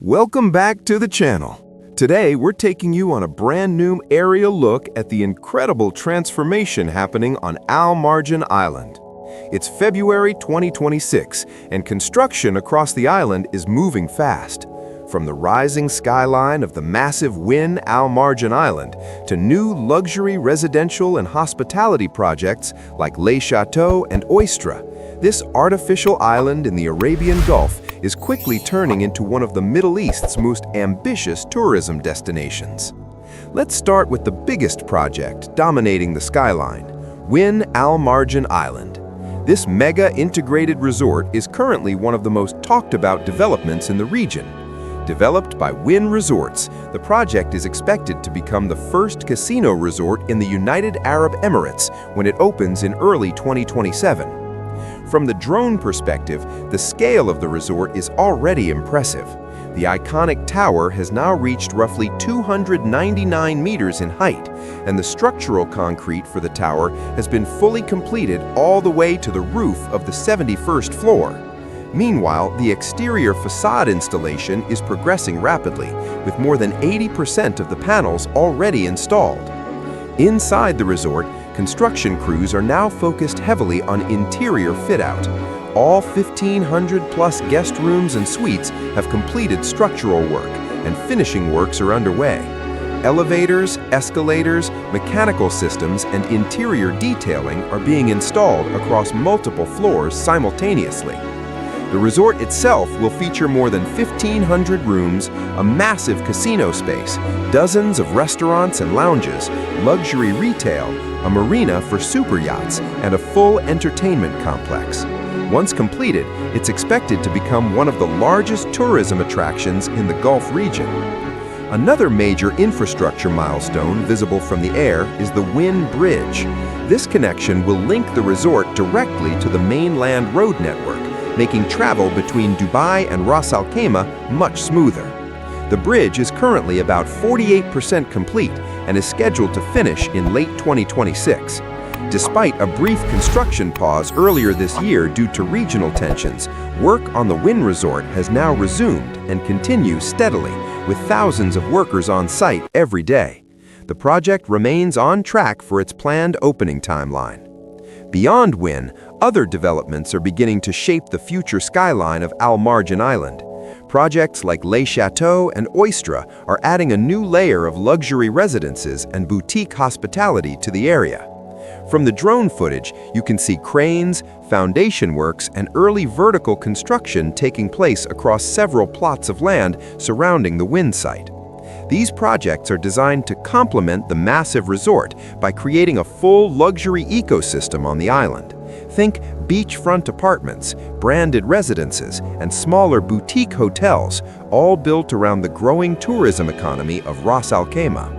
Welcome back to the channel. Today, we're taking you on a brand new aerial look at the incredible transformation happening on Marjan Island. It's February 2026, and construction across the island is moving fast. From the rising skyline of the massive Wynn Marjan Island to new luxury residential and hospitality projects like Chateau and Oystra, this artificial island in the Arabian Gulf is quickly turning into one of the Middle East's most ambitious tourism destinations. Let's start with the biggest project dominating the skyline, Wynn Marjan Island. This mega-integrated resort is currently one of the most talked-about developments in the region. Developed by Wynn Resorts, the project is expected to become the first casino resort in the United Arab Emirates when it opens in early 2027. From the drone perspective, the scale of the resort is already impressive. The iconic tower has now reached roughly 299 meters in height, and the structural concrete for the tower has been fully completed all the way to the roof of the 71st floor. Meanwhile, the exterior facade installation is progressing rapidly, with more than 80% of the panels already installed. Inside the resort, construction crews are now focused heavily on interior fit-out. All 1,500-plus guest rooms and suites have completed structural work, and finishing works are underway. Elevators, escalators, mechanical systems, and interior detailing are being installed across multiple floors simultaneously. The resort itself will feature more than 1,500 rooms, a massive casino space, dozens of restaurants and lounges, luxury retail, a marina for super yachts, and a full entertainment complex. Once completed, it's expected to become one of the largest tourism attractions in the Gulf region. Another major infrastructure milestone visible from the air is the Wynn Bridge. This connection will link the resort directly to the mainland road network, making travel between Dubai and Ras Al Khaimah much smoother. The bridge is currently about 48% complete and is scheduled to finish in late 2026. Despite a brief construction pause earlier this year due to regional tensions, work on the Wynn Resort has now resumed and continues steadily, with thousands of workers on site every day. The project remains on track for its planned opening timeline. Beyond Wynn, other developments are beginning to shape the future skyline of Marjan Island. Projects like Chateau and Oystra are adding a new layer of luxury residences and boutique hospitality to the area. From the drone footage, you can see cranes, foundation works, and early vertical construction taking place across several plots of land surrounding the Wynn site. These projects are designed to complement the massive resort by creating a full luxury ecosystem on the island. Think beachfront apartments, branded residences, and smaller boutique hotels, all built around the growing tourism economy of Ras Al Khaimah.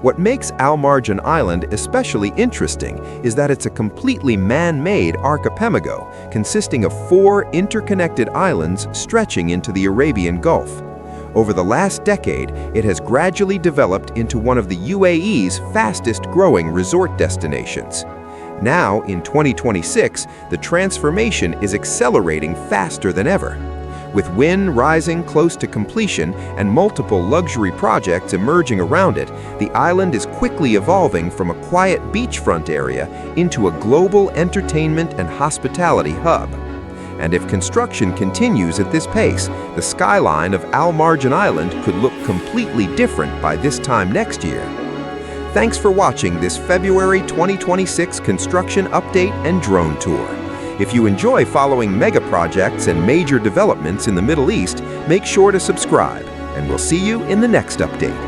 What makes Marjan Island especially interesting is that it's a completely man-made archipelago consisting of 4 interconnected islands stretching into the Arabian Gulf. Over the last decade, it has gradually developed into one of the UAE's fastest-growing resort destinations. Now, in 2026, the transformation is accelerating faster than ever. With Wynn rising close to completion and multiple luxury projects emerging around it, the island is quickly evolving from a quiet beachfront area into a global entertainment and hospitality hub. And if construction continues at this pace, the skyline of Marjan Island could look completely different by this time next year. Thanks for watching this February 2026 construction update and drone tour. If you enjoy following mega projects and major developments in the Middle East, make sure to subscribe, and we'll see you in the next update.